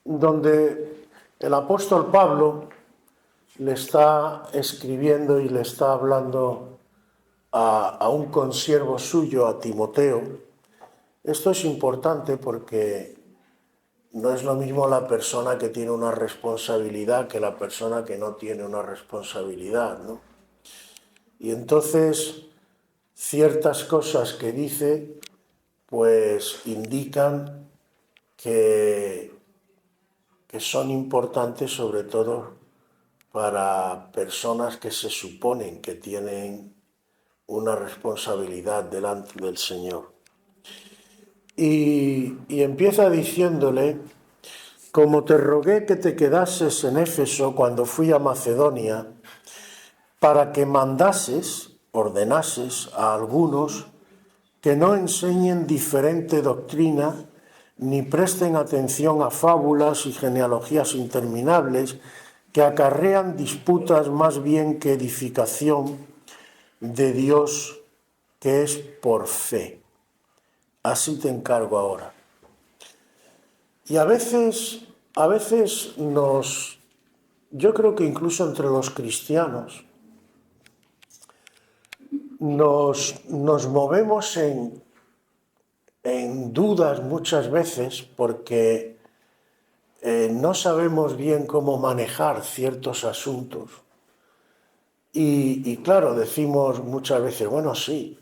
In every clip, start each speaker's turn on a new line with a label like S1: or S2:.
S1: donde el apóstol Pablo le está escribiendo y le está hablando a un consiervo suyo, a Timoteo. Esto es importante porque no es lo mismo la persona que tiene una responsabilidad que la persona que no tiene una responsabilidad, ¿no? Y entonces ciertas cosas que dice pues indican que son importantes sobre todo para personas que se suponen que tienen una responsabilidad delante del Señor. Y empieza diciéndole: como te rogué que te quedases en Éfeso cuando fui a Macedonia, para que mandases, ordenases a algunos que no enseñen diferente doctrina, ni presten atención a fábulas y genealogías interminables que acarrean disputas más bien que edificación de Dios, que es por fe. Así te encargo ahora. Y a veces yo creo que incluso entre los cristianos, nos movemos en dudas muchas veces porque no sabemos bien cómo manejar ciertos asuntos. Y claro, decimos muchas veces, bueno, sí,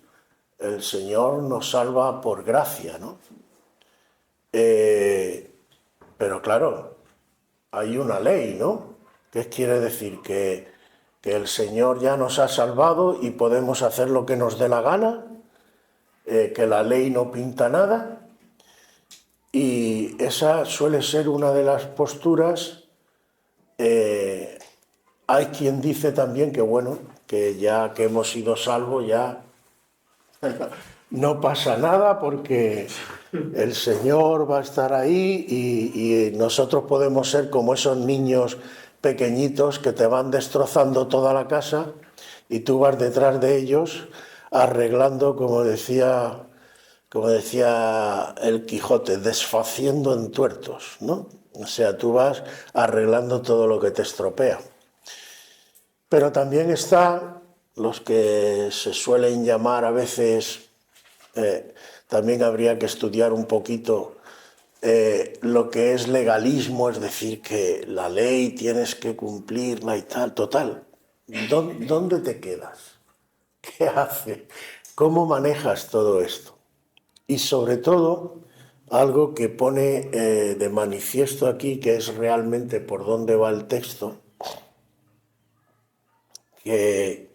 S1: el Señor nos salva por gracia, ¿no? Pero claro, hay una ley, ¿no? ¿Qué quiere decir? Que el Señor ya nos ha salvado y podemos hacer lo que nos dé la gana, que la ley no pinta nada. Y esa suele ser una de las posturas. Hay quien dice también que bueno, que ya que hemos sido salvos ya no pasa nada porque el Señor va a estar ahí y nosotros podemos ser como esos niños pequeñitos que te van destrozando toda la casa y tú vas detrás de ellos arreglando, como decía el Quijote, desfaciendo en tuertos, ¿no? O sea, tú vas arreglando todo lo que te estropea. Pero también están los que se suelen llamar a veces, también habría que estudiar un poquito lo que es legalismo, es decir, que la ley tienes que cumplirla y tal. Total, ¿dónde te quedas? ¿Qué haces? ¿Cómo manejas todo esto? Y sobre todo, algo que pone de manifiesto aquí, que es realmente por dónde va el texto, que,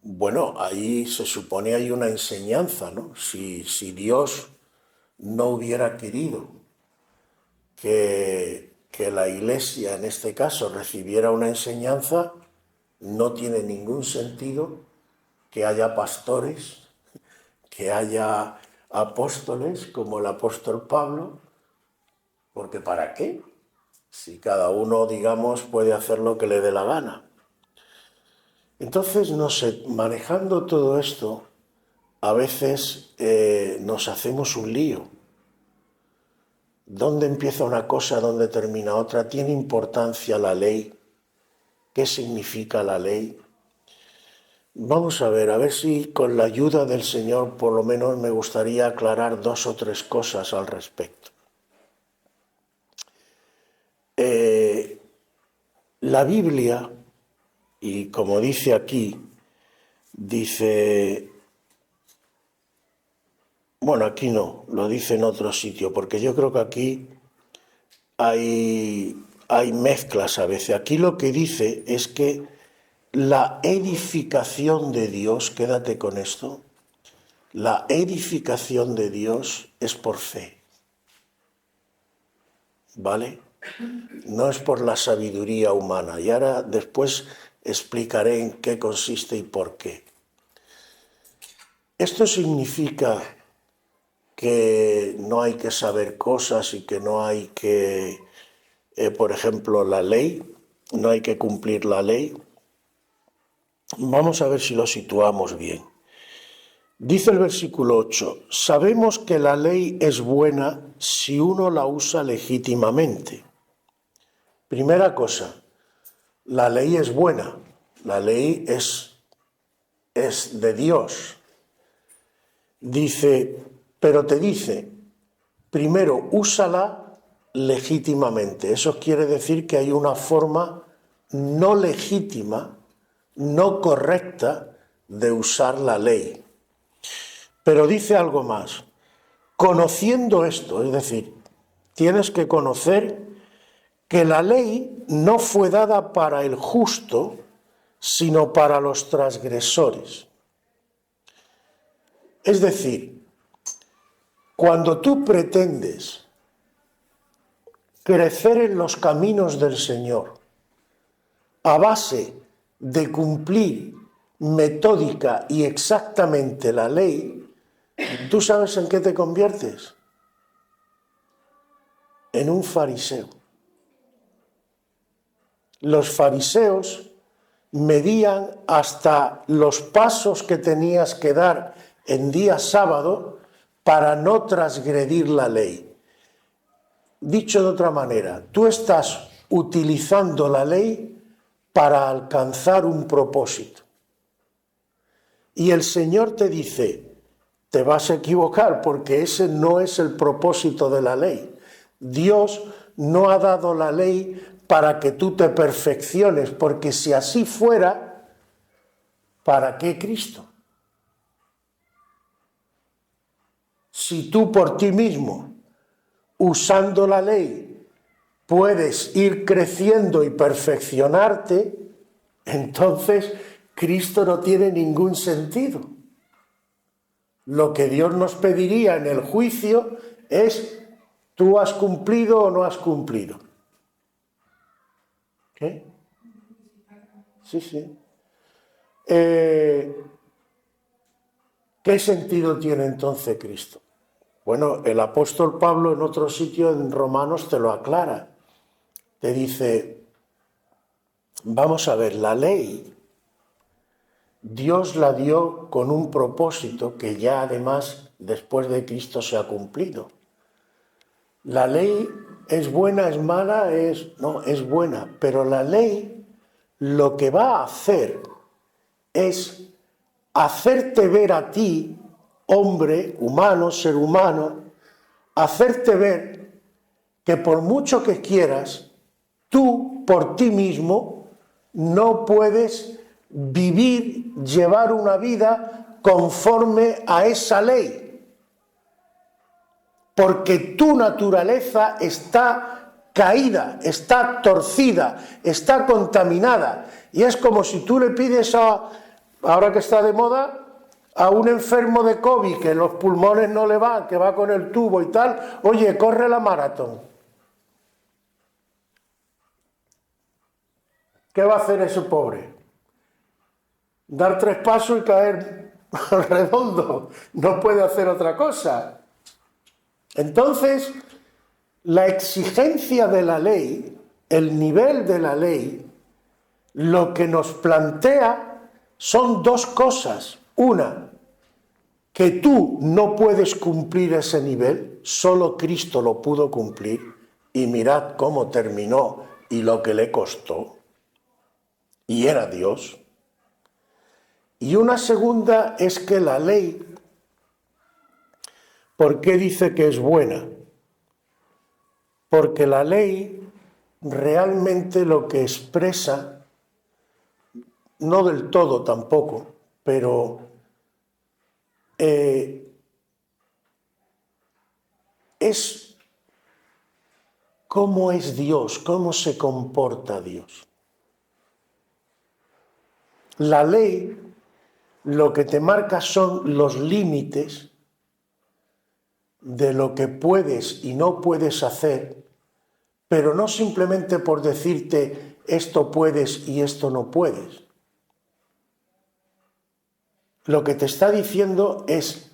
S1: bueno, ahí se supone hay una enseñanza, ¿no? Si Dios no hubiera querido que la Iglesia, en este caso, recibiera una enseñanza, no tiene ningún sentido que haya pastores, que haya apóstoles como el apóstol Pablo, porque ¿para qué? Si cada uno, digamos, puede hacer lo que le dé la gana. Entonces, no sé, manejando todo esto, a veces nos hacemos un lío. ¿Dónde empieza una cosa, dónde termina otra? ¿Tiene importancia la ley? ¿Qué significa la ley? Vamos a ver si con la ayuda del Señor por lo menos me gustaría aclarar 2 o 3 cosas al respecto. La Biblia, y como dice aquí, dice, bueno, aquí no, lo dice en otro sitio, porque yo creo que aquí hay mezclas a veces. Aquí lo que dice es que la edificación de Dios, quédate con esto, la edificación de Dios es por fe, ¿vale? No es por la sabiduría humana. Y ahora después explicaré en qué consiste y por qué. Esto significa que no hay que saber cosas y que no hay que, por ejemplo, la ley, no hay que cumplir la ley. Vamos a ver si lo situamos bien. Dice el versículo 8, sabemos que la ley es buena si uno la usa legítimamente. Primera cosa, la ley es buena, la ley es de Dios. Dice, pero te dice, primero, úsala legítimamente. Eso quiere decir que hay una forma no legítima, no correcta de usar la ley. Pero dice algo más. Conociendo esto, es decir, tienes que conocer que la ley no fue dada para el justo, sino para los transgresores. Es decir, cuando tú pretendes crecer en los caminos del Señor a base de cumplir metódica y exactamente la ley, ¿tú sabes en qué te conviertes? En un fariseo. Los fariseos medían hasta los pasos que tenías que dar en día sábado para no transgredir la ley. Dicho de otra manera, tú estás utilizando la ley para alcanzar un propósito. Y el Señor te dice, te vas a equivocar porque ese no es el propósito de la ley. Dios no ha dado la ley para que tú te perfecciones, porque si así fuera, ¿para qué Cristo? Si tú por ti mismo, usando la ley, puedes ir creciendo y perfeccionarte, entonces Cristo no tiene ningún sentido. Lo que Dios nos pediría en el juicio es, ¿tú has cumplido o no has cumplido? ¿Qué? Sí, sí. ¿Qué sentido tiene entonces Cristo? Bueno, el apóstol Pablo en otro sitio en Romanos te lo aclara. Te dice, vamos a ver, la ley, Dios la dio con un propósito que ya además después de Cristo se ha cumplido. La ley es buena, es mala, no, es buena, pero la ley lo que va a hacer es hacerte ver a ti, hombre, humano, ser humano, hacerte ver que por mucho que quieras, tú por ti mismo no puedes vivir, llevar una vida conforme a esa ley. Porque tu naturaleza está caída, está torcida, está contaminada. Y es como si tú le pides ahora que está de moda, a un enfermo de COVID que los pulmones no le van, que va con el tubo y tal, oye, corre la maratón. ¿Qué va a hacer ese pobre? Dar 3 pasos y caer redondo. No puede hacer otra cosa. Entonces, la exigencia de la ley, el nivel de la ley, lo que nos plantea son 2 cosas. Una, que tú no puedes cumplir ese nivel, solo Cristo lo pudo cumplir, y mirad cómo terminó y lo que le costó, y era Dios. Y una segunda es que la ley, ¿por qué dice que es buena? Porque la ley realmente lo que expresa, no del todo tampoco, pero es cómo es Dios, cómo se comporta Dios. La ley lo que te marca son los límites de lo que puedes y no puedes hacer, pero no simplemente por decirte esto puedes y esto no puedes. Lo que te está diciendo es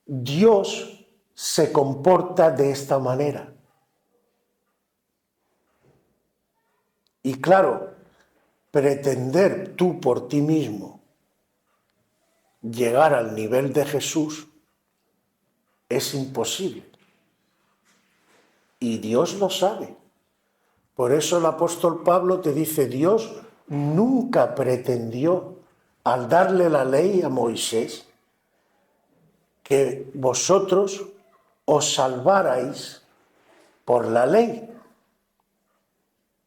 S1: Dios se comporta de esta manera. Y claro, pretender tú por ti mismo llegar al nivel de Jesús es imposible. Y Dios lo sabe. Por eso el apóstol Pablo te dice, Dios nunca pretendió, al darle la ley a Moisés, que vosotros os salvarais por la ley.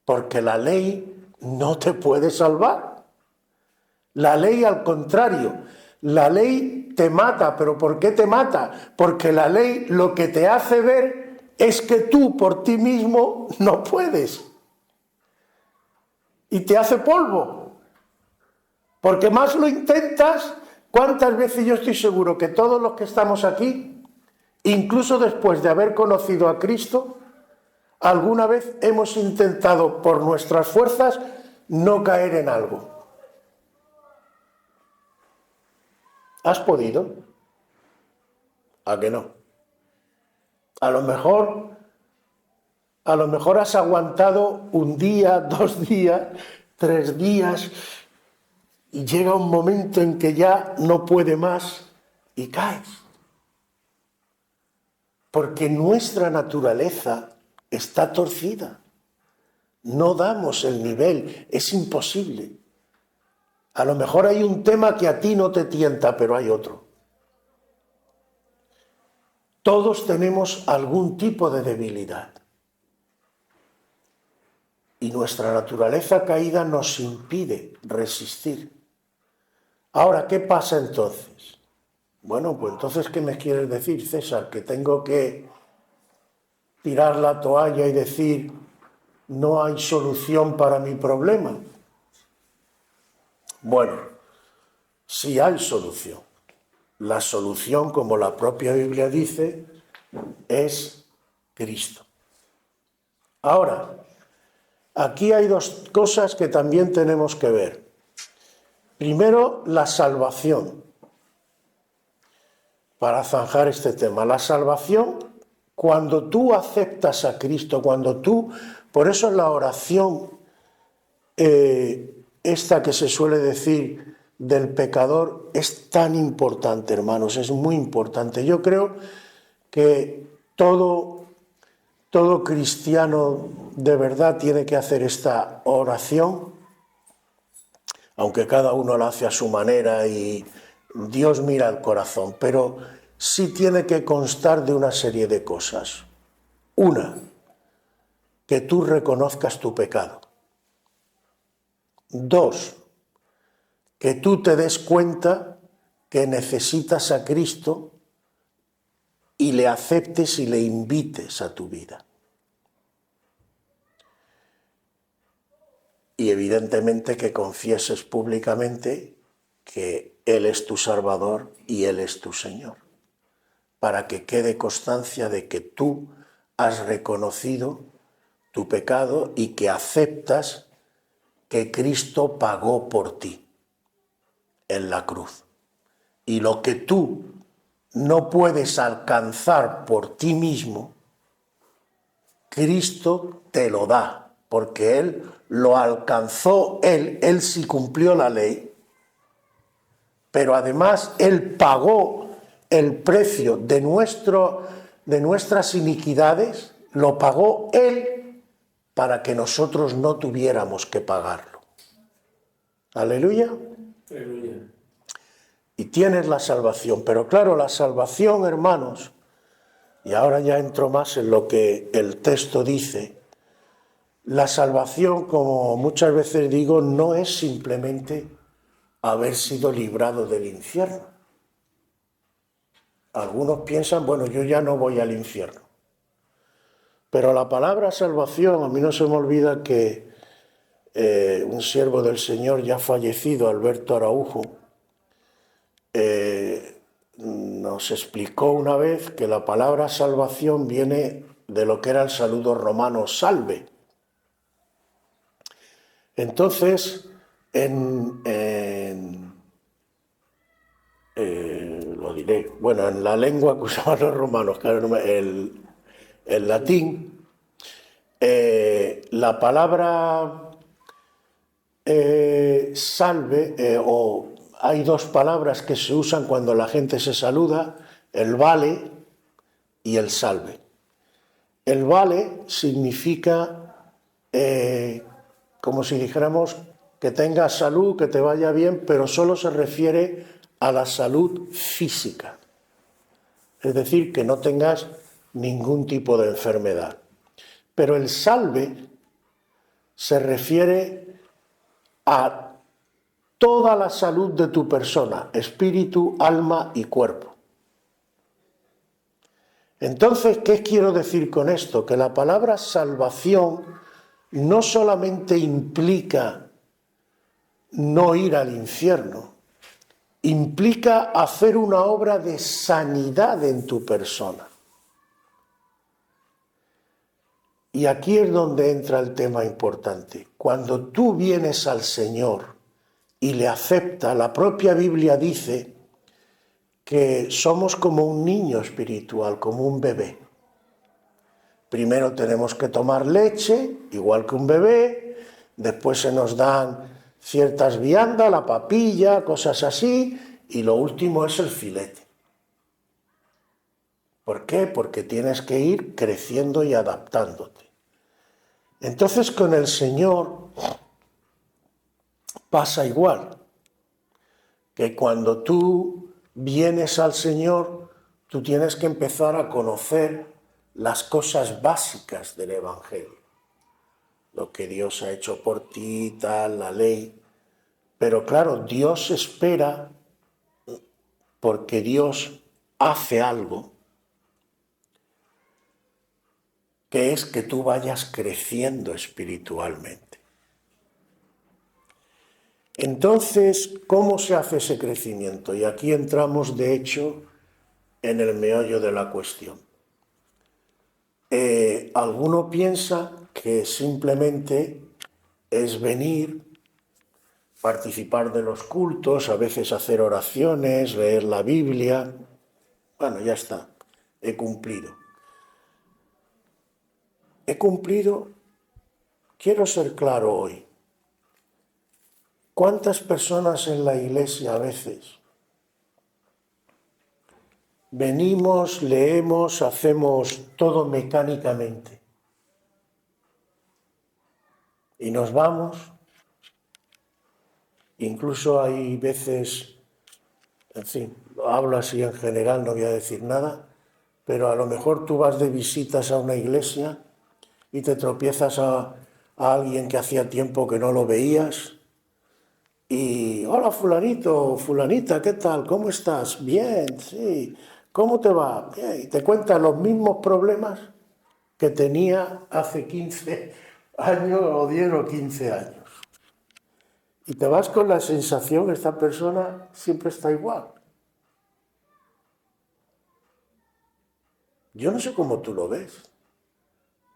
S1: Porque la ley no te puede salvar. La ley, al contrario, la ley te mata. ¿Pero por qué te mata? Porque la ley lo que te hace ver es que tú por ti mismo no puedes. Y te hace polvo. Porque más lo intentas, ¿cuántas veces? Yo estoy seguro que todos los que estamos aquí, incluso después de haber conocido a Cristo, alguna vez hemos intentado por nuestras fuerzas no caer en algo. ¿Has podido? ¿A que no? A lo mejor has aguantado un día, 2 días, 3 días, y llega un momento en que ya no puede más y caes. Porque nuestra naturaleza está torcida. No damos el nivel, es imposible. A lo mejor hay un tema que a ti no te tienta, pero hay otro. Todos tenemos algún tipo de debilidad. Y nuestra naturaleza caída nos impide resistir. Ahora, ¿qué pasa entonces? Bueno, pues entonces, ¿qué me quieres decir, César? ¿Que tengo que tirar la toalla y decir, no hay solución para mi problema? Bueno, sí hay solución. La solución, como la propia Biblia dice, es Cristo. Ahora, aquí hay 2 cosas que también tenemos que ver. Primero, la salvación. Para zanjar este tema, la salvación, cuando tú aceptas a Cristo, por eso la oración, esta que se suele decir del pecador, es tan importante, hermanos, es muy importante. Yo creo que todo cristiano de verdad tiene que hacer esta oración, aunque cada uno la hace a su manera y Dios mira el corazón, pero sí tiene que constar de una serie de cosas. Una, que tú reconozcas tu pecado. 2, que tú te des cuenta que necesitas a Cristo y le aceptes y le invites a tu vida. Y evidentemente que confieses públicamente que Él es tu Salvador y Él es tu Señor, para que quede constancia de que tú has reconocido tu pecado y que aceptas que Cristo pagó por ti en la cruz. Y lo que tú no puedes alcanzar por ti mismo, Cristo te lo da, porque Él lo alcanzó, Él sí cumplió la ley, pero además Él pagó el precio de nuestras iniquidades, lo pagó Él para que nosotros no tuviéramos que pagarlo. Aleluya. Aleluya. Y tienes la salvación, pero claro, la salvación, hermanos, y ahora ya entro más en lo que el texto dice, la salvación, como muchas veces digo, no es simplemente haber sido librado del infierno. Algunos piensan, bueno, yo ya no voy al infierno. Pero la palabra salvación, a mí no se me olvida que un siervo del Señor ya fallecido, Alberto Araujo, nos explicó una vez que la palabra salvación viene de lo que era el saludo romano salve. Entonces, lo diré, bueno, en la lengua que usaban los romanos, claro, el latín, la palabra salve, o hay dos palabras que se usan cuando la gente se saluda, el vale y el salve. El vale significa, como si dijéramos, que tengas salud, que te vaya bien, pero solo se refiere a la salud física. Es decir, que no tengas ningún tipo de enfermedad. Pero el salve se refiere a toda la salud de tu persona, espíritu, alma y cuerpo. Entonces, ¿qué quiero decir con esto? Que la palabra salvación no solamente implica no ir al infierno, implica hacer una obra de sanidad en tu persona. Y aquí es donde entra el tema importante. Cuando tú vienes al Señor y le aceptas, la propia Biblia dice que somos como un niño espiritual, como un bebé. Primero tenemos que tomar leche, igual que un bebé, después se nos dan ciertas viandas, la papilla, cosas así, y lo último es el filete. ¿Por qué? Porque tienes que ir creciendo y adaptándote. Entonces con el Señor pasa igual, que cuando tú vienes al Señor, tú tienes que empezar a conocer las cosas básicas del Evangelio. Lo que Dios ha hecho por ti, tal, la ley. Pero claro, Dios espera, porque Dios hace algo, que es que tú vayas creciendo espiritualmente. Entonces, ¿cómo se hace ese crecimiento? Y aquí entramos, de hecho, en el meollo de la cuestión. Alguno piensa que simplemente es venir, participar de los cultos, a veces hacer oraciones, leer la Biblia. Bueno, ya está, he cumplido. He cumplido, quiero ser claro hoy. ¿Cuántas personas en la iglesia a veces venimos, leemos, hacemos todo mecánicamente y nos vamos? Incluso hay veces, en fin, hablo así en general, no voy a decir nada, pero a lo mejor tú vas de visitas a una iglesia y te tropiezas a alguien que hacía tiempo que no lo veías y, hola fulanito, fulanita, ¿qué tal? ¿Cómo estás? Bien, sí. ¿Cómo te va? Bien. Y te cuenta los mismos problemas que tenía hace 15 años o 10 o 15 años. Y te vas con la sensación que esta persona siempre está igual. Yo no sé cómo tú lo ves,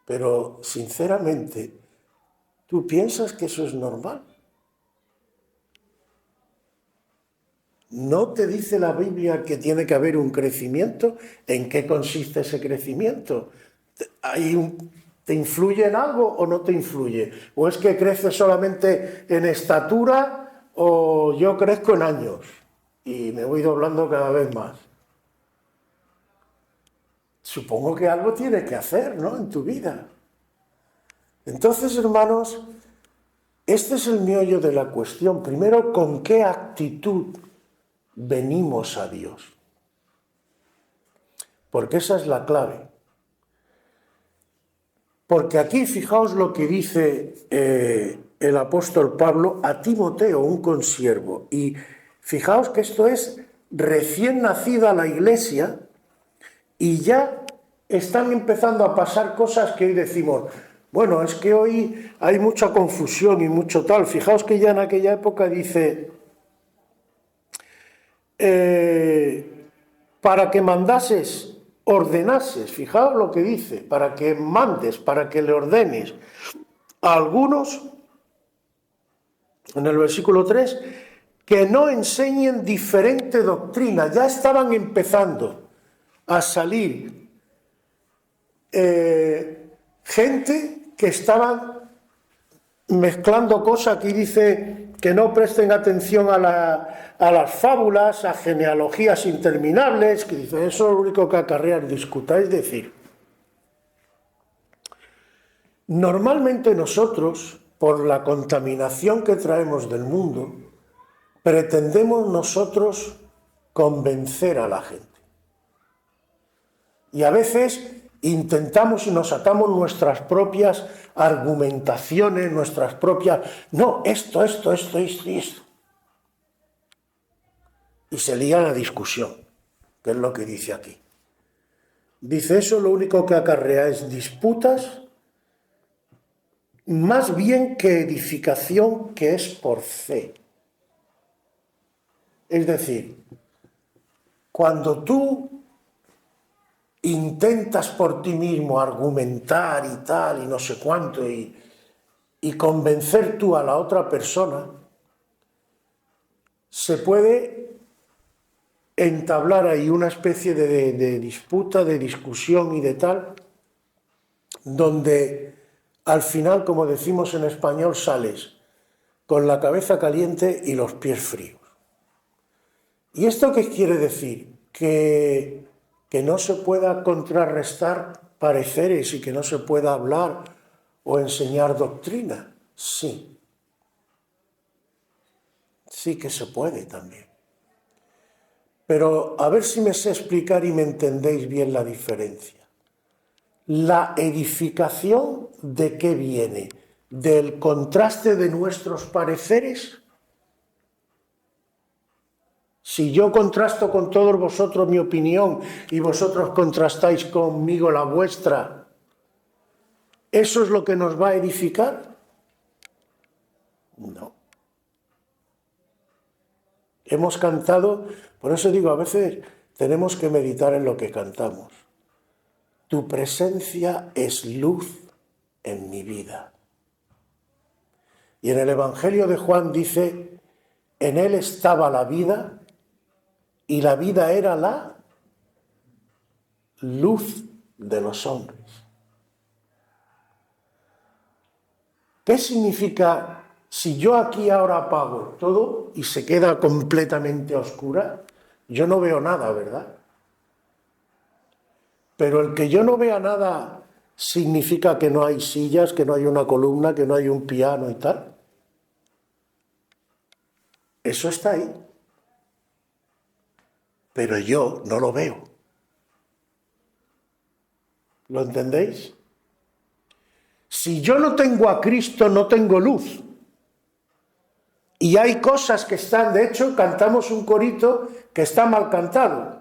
S1: pero sinceramente, ¿tú piensas que eso es normal? ¿No te dice la Biblia que tiene que haber un crecimiento? ¿En qué consiste ese crecimiento? ¿Te influye en algo o no te influye? ¿O es que creces solamente en estatura o yo crezco en años y me voy doblando cada vez más? Supongo que algo tienes que hacer, ¿no?, en tu vida. Entonces, hermanos, este es el meollo de la cuestión. Primero, ¿con qué actitud venimos a Dios? Porque esa es la clave. Porque aquí, fijaos lo que dice el apóstol Pablo a Timoteo, un consiervo. Y fijaos que esto es recién nacida la iglesia y ya están empezando a pasar cosas que hoy decimos, bueno, es que hoy hay mucha confusión y mucho tal. Fijaos que ya en aquella época dice, para que mandases, ordenases, fijaos lo que dice, para que mandes, para que le ordenes a algunos, en el versículo 3, que no enseñen diferente doctrina. Ya estaban empezando a salir gente que estaban mezclando cosas. Aquí dice que no presten atención a las fábulas, a genealogías interminables, que dicen, eso es lo único que acarrea disputa. Es decir, normalmente nosotros, por la contaminación que traemos del mundo, pretendemos nosotros convencer a la gente. Y a veces intentamos y nos sacamos nuestras propias argumentaciones, nuestras propias... No, esto. Y se lía la discusión, que es lo que dice aquí. Dice, eso lo único que acarrea es disputas, más bien que edificación, que es por fe. Es decir, cuando tú intentas por ti mismo argumentar y tal, y no sé cuánto, y convencer tú a la otra persona, se puede entablar ahí una especie de disputa, de discusión y de tal, donde al final, como decimos en español, sales con la cabeza caliente y los pies fríos. ¿Y esto qué quiere decir? Que no se pueda contrarrestar pareceres y que no se pueda hablar o enseñar doctrina. Sí. Sí que se puede también. Pero a ver si me sé explicar y me entendéis bien la diferencia. La edificación, ¿de qué viene? ¿Del contraste de nuestros pareceres? Si yo contrasto con todos vosotros mi opinión y vosotros contrastáis conmigo la vuestra, ¿eso es lo que nos va a edificar? No. Hemos cantado, por eso digo, a veces tenemos que meditar en lo que cantamos. Tu presencia es luz en mi vida. Y en el Evangelio de Juan dice, en él estaba la vida y la vida era la luz de los hombres. ¿Qué significa si yo aquí ahora apago todo y se queda completamente oscura? Yo no veo nada, ¿verdad? Pero el que yo no vea nada significa que no hay sillas, que no hay una columna, que no hay un piano y tal. Eso está ahí. Pero yo no lo veo. ¿Lo entendéis? Si yo no tengo a Cristo, no tengo luz. Y hay cosas que están, de hecho, cantamos un corito que está mal cantado,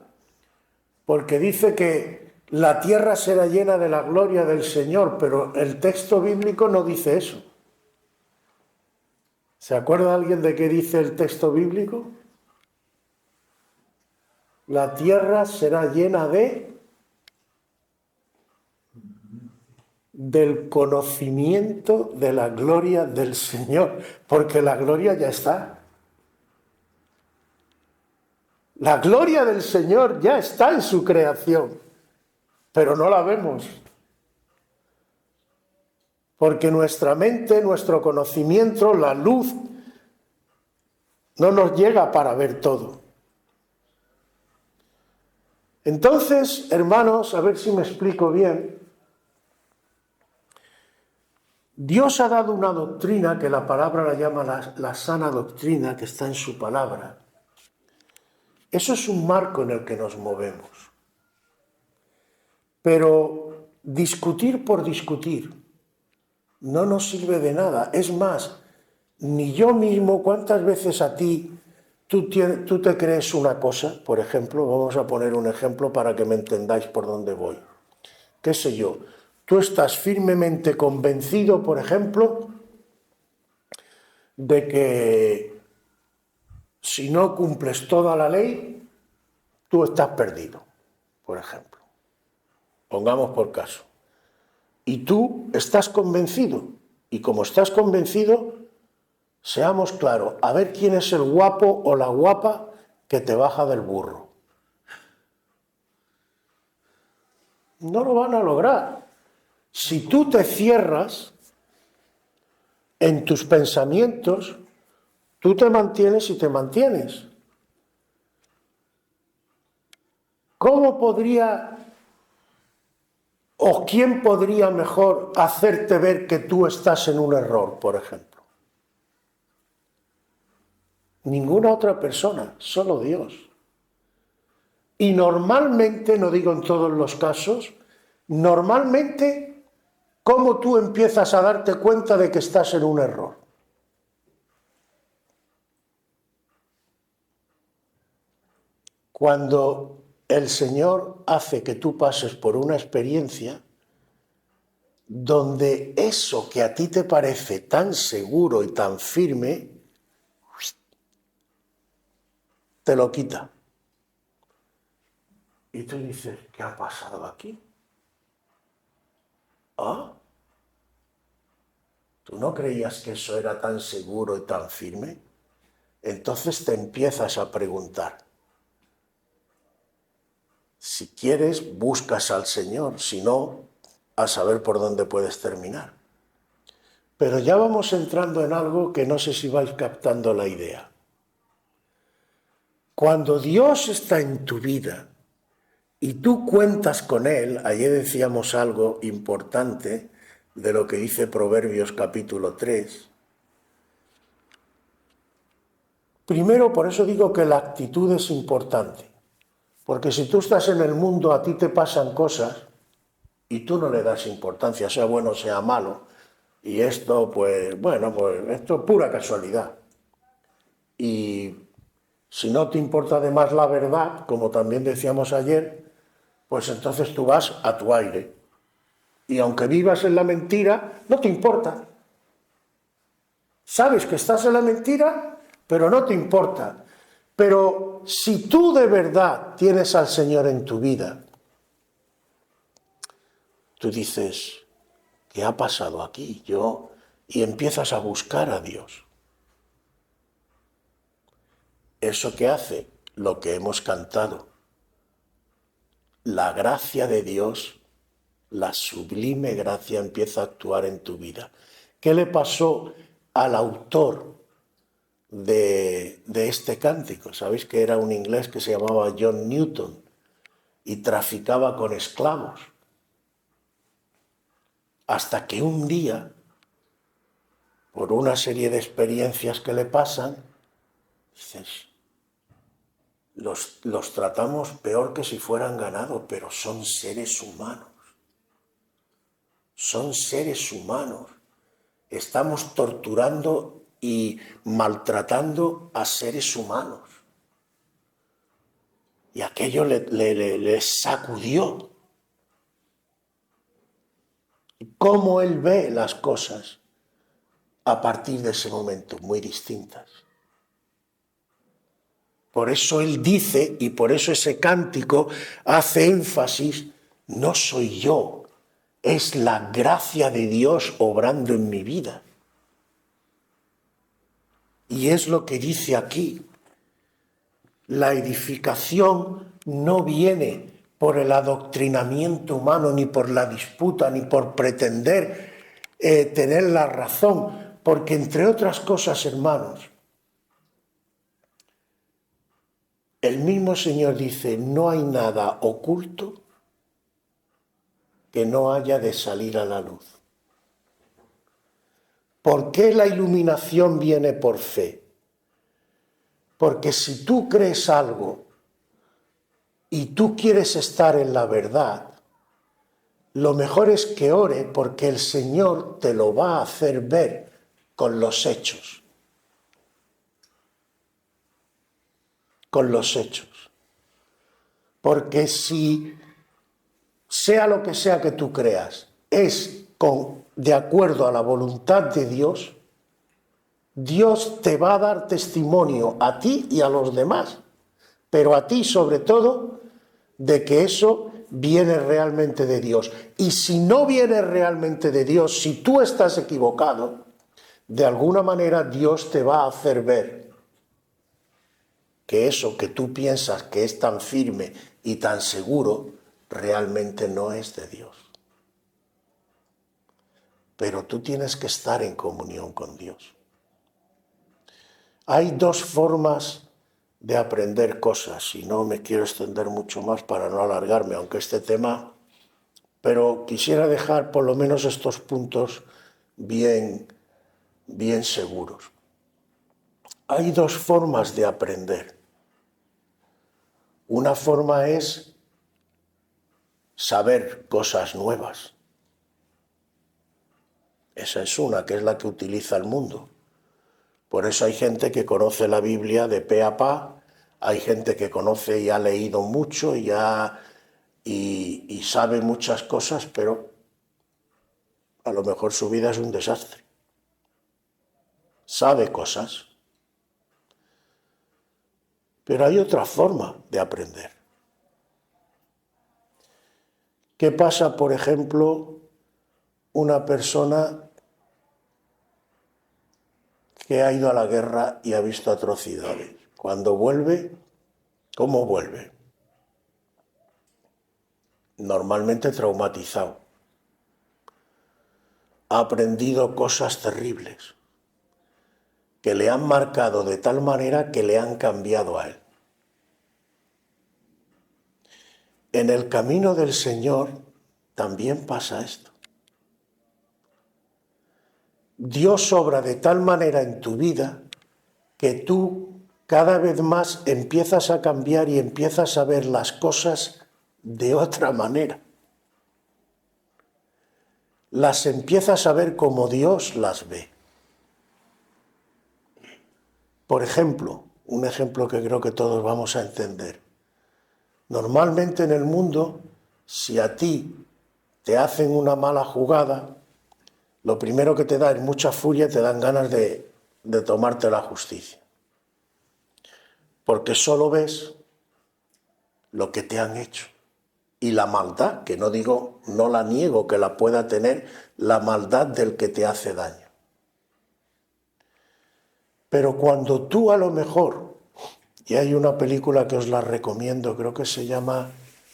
S1: porque dice que la tierra será llena de la gloria del Señor, pero el texto bíblico no dice eso. ¿Se acuerda alguien de qué dice el texto bíblico? La tierra será llena del conocimiento de la gloria del Señor, porque la gloria ya está. La gloria del Señor ya está en su creación, pero no la vemos. Porque nuestra mente, nuestro conocimiento, la luz, no nos llega para ver todo. Entonces, hermanos, a ver si me explico bien. Dios ha dado una doctrina que la palabra la llama la sana doctrina, que está en su palabra. Eso es un marco en el que nos movemos. Pero discutir por discutir no nos sirve de nada. Es más, ni yo mismo, ¿cuántas veces a ti tú te crees una cosa? Por ejemplo, vamos a poner un ejemplo para que me entendáis por dónde voy. ¿Qué sé yo? Tú estás firmemente convencido, por ejemplo, de que si no cumples toda la ley, tú estás perdido, por ejemplo. Pongamos por caso. Y tú estás convencido. Y como estás convencido, seamos claros, a ver quién es el guapo o la guapa que te baja del burro. No lo van a lograr. Si tú te cierras en tus pensamientos, Tú te mantienes y te mantienes. ¿Cómo podría o quién podría mejor hacerte ver que tú estás en un error, por ejemplo? Ninguna otra persona, solo Dios. Y normalmente, no digo en todos los casos, normalmente, ¿cómo tú empiezas a darte cuenta de que estás en un error? Cuando el Señor hace que tú pases por una experiencia donde eso que a ti te parece tan seguro y tan firme, te lo quita. Y tú dices, ¿qué ha pasado aquí? ¿Ah? ¿Tú no creías que eso era tan seguro y tan firme? Entonces te empiezas a preguntar. Si quieres, buscas al Señor, si no, a saber por dónde puedes terminar. Pero ya vamos entrando en algo que no sé si vais captando la idea. Cuando Dios está en tu vida y tú cuentas con Él, ayer decíamos algo importante de lo que dice Proverbios capítulo 3. Primero, por eso digo que la actitud es importante. Porque si tú estás en el mundo, a ti te pasan cosas y tú no le das importancia, sea bueno o sea malo. Y esto, pues, bueno, pues esto es pura casualidad. Y si no te importa además la verdad, como también decíamos ayer, pues entonces tú vas a tu aire. Y aunque vivas en la mentira, no te importa. Sabes que estás en la mentira, pero no te importa. Pero si tú de verdad tienes al Señor en tu vida, tú dices, ¿qué ha pasado aquí? Y empiezas a buscar a Dios. Eso que hace, lo que hemos cantado, la gracia de Dios, la sublime gracia empieza a actuar en tu vida. ¿Qué le pasó al autor de este cántico? Sabéis que era un inglés que se llamaba John Newton y traficaba con esclavos. Hasta que un día, por una serie de experiencias que le pasan, dices, los tratamos peor que si fueran ganado, pero son seres humanos. Son seres humanos. Estamos torturando y maltratando a seres humanos. Y aquello le sacudió. ¿Cómo él ve las cosas a partir de ese momento? Muy distintas. Por eso él dice, y por eso ese cántico hace énfasis, no soy yo, es la gracia de Dios obrando en mi vida. Y es lo que dice aquí. La edificación no viene por el adoctrinamiento humano, ni por la disputa, ni por pretender tener la razón, porque entre otras cosas, hermanos, el mismo Señor dice, no hay nada oculto que no haya de salir a la luz. ¿Por qué la iluminación viene por fe? Porque si tú crees algo y tú quieres estar en la verdad, lo mejor es que ore porque el Señor te lo va a hacer ver con los hechos. Con los hechos. Porque si sea lo que sea que tú creas, es de acuerdo a la voluntad de Dios, Dios te va a dar testimonio a ti y a los demás, pero a ti sobre todo, de que eso viene realmente de Dios. Y si no viene realmente de Dios, si tú estás equivocado, de alguna manera Dios te va a hacer ver que eso que tú piensas que es tan firme y tan seguro, realmente no es de Dios. Pero tú tienes que estar en comunión con Dios. Hay dos formas de aprender cosas, y no me quiero extender mucho más para no alargarme, aunque este tema, pero quisiera dejar por lo menos estos puntos bien seguros. Hay dos formas de aprender. Una forma es saber cosas nuevas. Esa es una, que es la que utiliza el mundo. Por eso hay gente que conoce la Biblia de pe a pa, hay gente que conoce y ha leído mucho y sabe muchas cosas, pero a lo mejor su vida es un desastre. Sabe cosas, pero hay otra forma de aprender. ¿Qué pasa, por ejemplo, una persona que ha ido a la guerra y ha visto atrocidades? Cuando vuelve, ¿cómo vuelve? Normalmente traumatizado. Ha aprendido cosas terribles que le han marcado de tal manera que le han cambiado a él. En el camino del Señor también pasa esto. Dios obra de tal manera en tu vida que tú cada vez más empiezas a cambiar y empiezas a ver las cosas de otra manera. Las empiezas a ver como Dios las ve. Por ejemplo, un ejemplo que creo que todos vamos a entender. Normalmente en el mundo, si a ti te hacen una mala jugada, lo primero que te da es mucha furia y te dan ganas de tomarte la justicia. Porque solo ves lo que te han hecho. Y la maldad, que no digo, no la niego que la pueda tener, la maldad del que te hace daño. Pero cuando tú a lo mejor, y hay una película que os la recomiendo, creo que se llama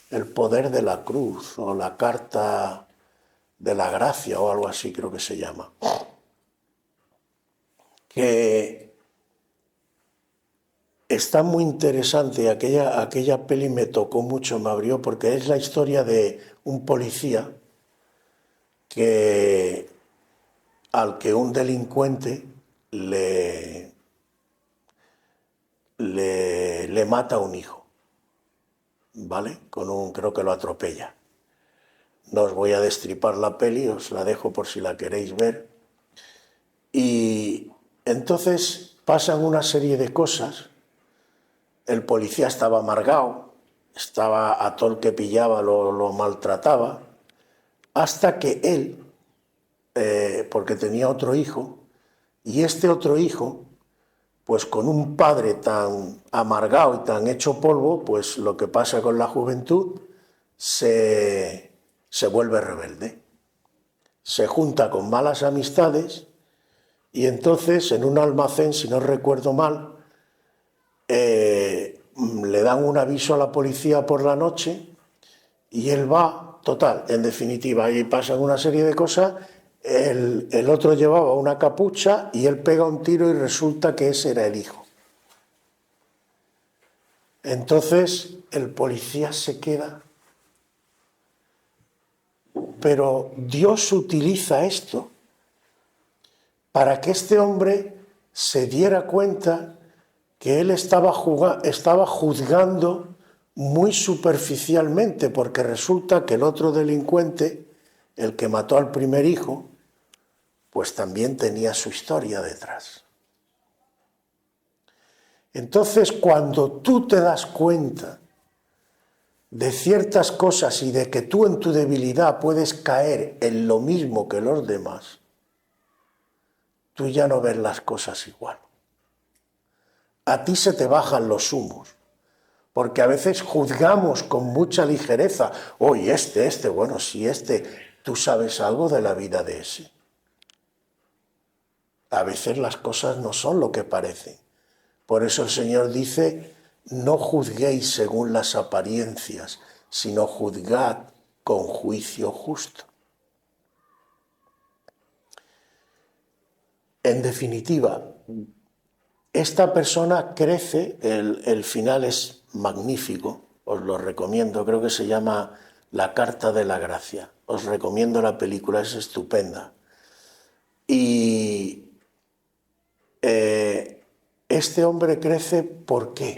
S1: El poder de la cruz, o La carta de la gracia, o algo así creo que se llama, que está muy interesante. Aquella peli me tocó mucho, me abrió, porque es la historia de un policía al que un delincuente le mata a un hijo, ¿vale? Creo que lo atropella. No os voy a destripar la peli, os la dejo por si la queréis ver. Y entonces pasan una serie de cosas. El policía estaba amargado, a todo el que pillaba lo maltrataba, hasta que él, porque tenía otro hijo, y este otro hijo, pues con un padre tan amargado y tan hecho polvo, pues lo que pasa con la juventud, se vuelve rebelde. Se junta con malas amistades y entonces en un almacén, si no recuerdo mal, le dan un aviso a la policía por la noche y él va, total, en definitiva, ahí pasan una serie de cosas. El otro llevaba una capucha y él pega un tiro y resulta que ese era el hijo. Entonces el policía se queda. Pero Dios utiliza esto para que este hombre se diera cuenta que él estaba juzgando muy superficialmente, porque resulta que el otro delincuente, el que mató al primer hijo, pues también tenía su historia detrás. Entonces, cuando tú te das cuenta de ciertas cosas y de que tú en tu debilidad puedes caer en lo mismo que los demás, tú ya no ves las cosas igual. A ti se te bajan los humos, porque a veces juzgamos con mucha ligereza. Oye, bueno, si tú sabes algo de la vida de ese. A veces las cosas no son lo que parecen. Por eso el Señor dice, no juzguéis según las apariencias, sino juzgad con juicio justo. En definitiva, esta persona crece, el final es magnífico, os lo recomiendo, creo que se llama La Carta de la Gracia. Os recomiendo la película, es estupenda. Y este hombre crece, ¿por qué?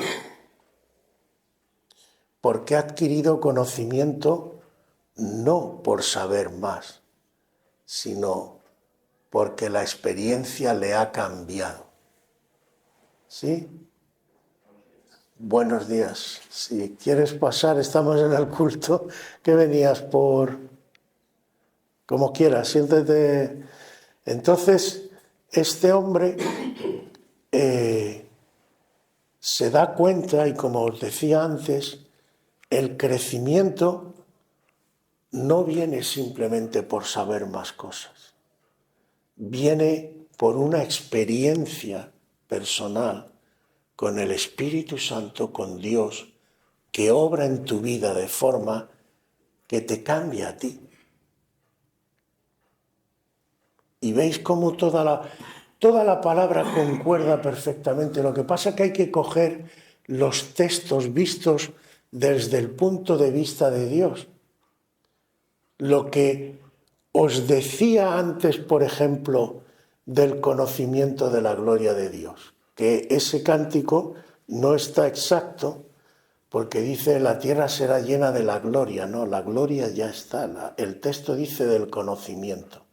S1: Porque ha adquirido conocimiento no por saber más, sino porque la experiencia le ha cambiado. ¿Sí? Buenos días. Si quieres pasar, estamos en el culto. ¿Qué venías por...? Como quieras, siéntete. Entonces, este hombre se da cuenta, y como os decía antes, el crecimiento no viene simplemente por saber más cosas. Viene por una experiencia personal con el Espíritu Santo, con Dios, que obra en tu vida de forma que te cambia a ti. Y veis cómo toda la palabra concuerda perfectamente. Lo que pasa es que hay que coger los textos vistos desde el punto de vista de Dios. Lo que os decía antes, por ejemplo, del conocimiento de la gloria de Dios, que ese cántico no está exacto, porque dice la tierra será llena de la gloria. No, la gloria ya está. El texto dice del conocimiento.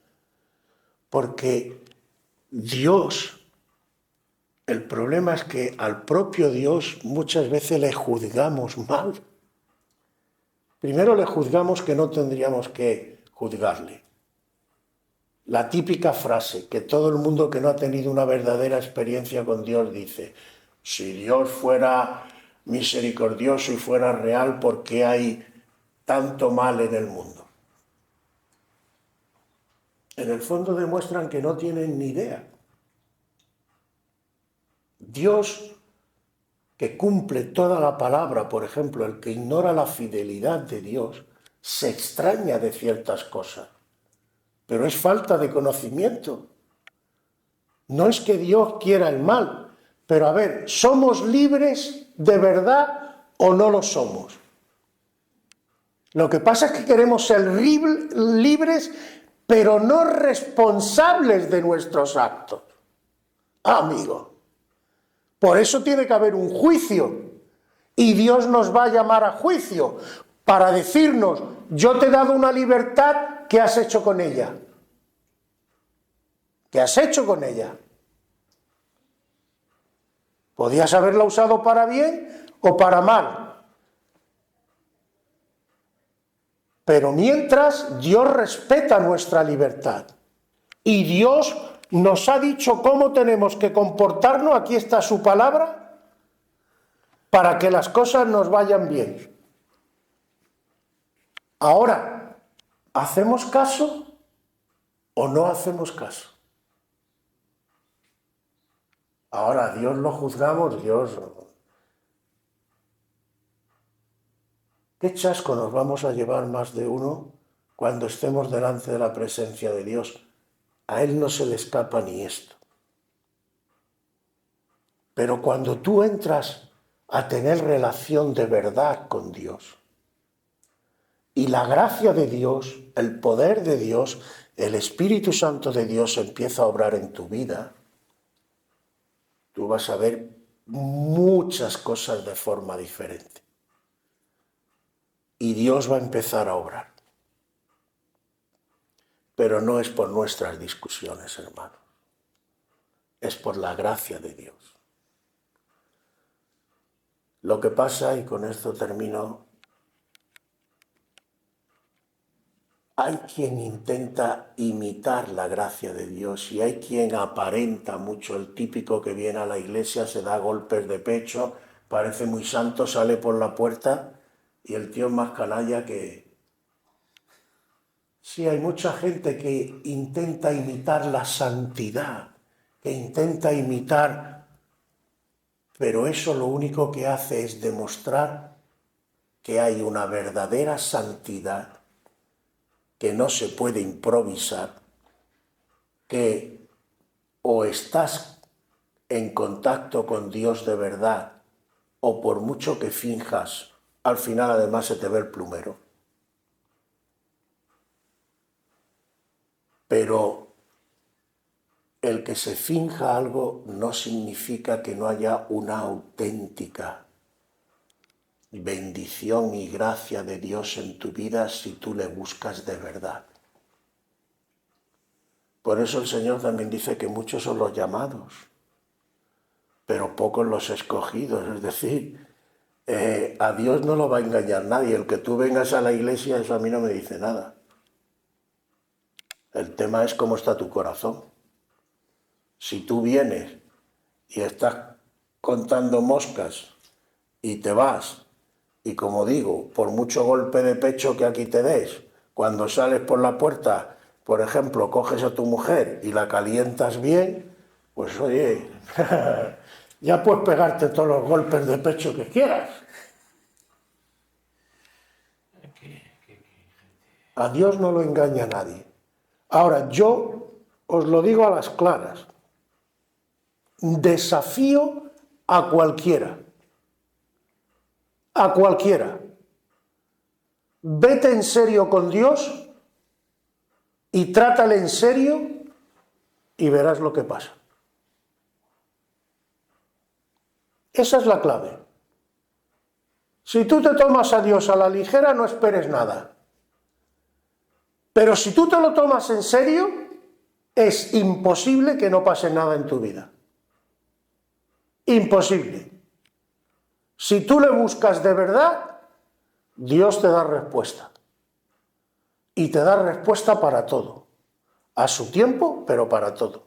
S1: Porque Dios, el problema es que al propio Dios muchas veces le juzgamos mal. Primero le juzgamos que no tendríamos que juzgarle. La típica frase que todo el mundo que no ha tenido una verdadera experiencia con Dios dice: si Dios fuera misericordioso y fuera real, ¿por qué hay tanto mal en el mundo? En el fondo demuestran que no tienen ni idea. Dios, que cumple toda la palabra, por ejemplo, el que ignora la fidelidad de Dios, se extraña de ciertas cosas, pero es falta de conocimiento. No es que Dios quiera el mal, pero a ver, ¿somos libres de verdad o no lo somos? Lo que pasa es que queremos ser libres, pero no responsables de nuestros actos. Amigo, por eso tiene que haber un juicio, y Dios nos va a llamar a juicio para decirnos: yo te he dado una libertad, ¿qué has hecho con ella? ¿Qué has hecho con ella? Podías haberla usado para bien o para mal. Pero mientras, Dios respeta nuestra libertad. Y Dios nos ha dicho cómo tenemos que comportarnos, aquí está su palabra, para que las cosas nos vayan bien. Ahora, ¿hacemos caso o no hacemos caso? Ahora, a Dios lo juzgamos, Dios... ¿Qué chasco nos vamos a llevar más de uno cuando estemos delante de la presencia de Dios? A Él no se le escapa ni esto. Pero cuando tú entras a tener relación de verdad con Dios, y la gracia de Dios, el poder de Dios, el Espíritu Santo de Dios empieza a obrar en tu vida, tú vas a ver muchas cosas de forma diferente. Y Dios va a empezar a obrar. Pero no es por nuestras discusiones, hermano. Es por la gracia de Dios. Lo que pasa, y con esto termino, hay quien intenta imitar la gracia de Dios y hay quien aparenta mucho, el típico que viene a la iglesia, se da golpes de pecho, parece muy santo, sale por la puerta y el tío es más canalla que... Sí, hay mucha gente que intenta imitar la santidad, que intenta imitar, pero eso lo único que hace es demostrar que hay una verdadera santidad que no se puede improvisar, que o estás en contacto con Dios de verdad, o por mucho que finjas, al final además se te ve el plumero. Pero el que se finja algo no significa que no haya una auténtica bendición y gracia de Dios en tu vida si tú le buscas de verdad. Por eso el Señor también dice que muchos son los llamados, pero pocos los escogidos. Es decir, a Dios no lo va a engañar nadie. El que tú vengas a la iglesia, eso a mí no me dice nada. El tema es cómo está tu corazón. Si tú vienes y estás contando moscas y te vas, y como digo, por mucho golpe de pecho que aquí te des, cuando sales por la puerta, por ejemplo, coges a tu mujer y la calientas bien, pues oye, ya puedes pegarte todos los golpes de pecho que quieras. A Dios no lo engaña nadie. Ahora, yo os lo digo a las claras. Desafío a cualquiera. A cualquiera. Vete en serio con Dios y trátale en serio y verás lo que pasa. Esa es la clave. Si tú te tomas a Dios a la ligera, no esperes nada. Pero si tú te lo tomas en serio, es imposible que no pase nada en tu vida. Imposible. Si tú le buscas de verdad, Dios te da respuesta. Y te da respuesta para todo. A su tiempo, pero para todo.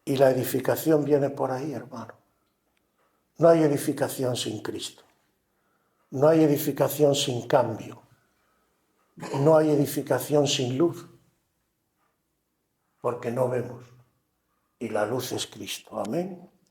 S1: Y la edificación viene por ahí, hermano. No hay edificación sin Cristo. No hay edificación sin cambio. No hay edificación sin luz. Porque no vemos. Y la luz es Cristo. Amén.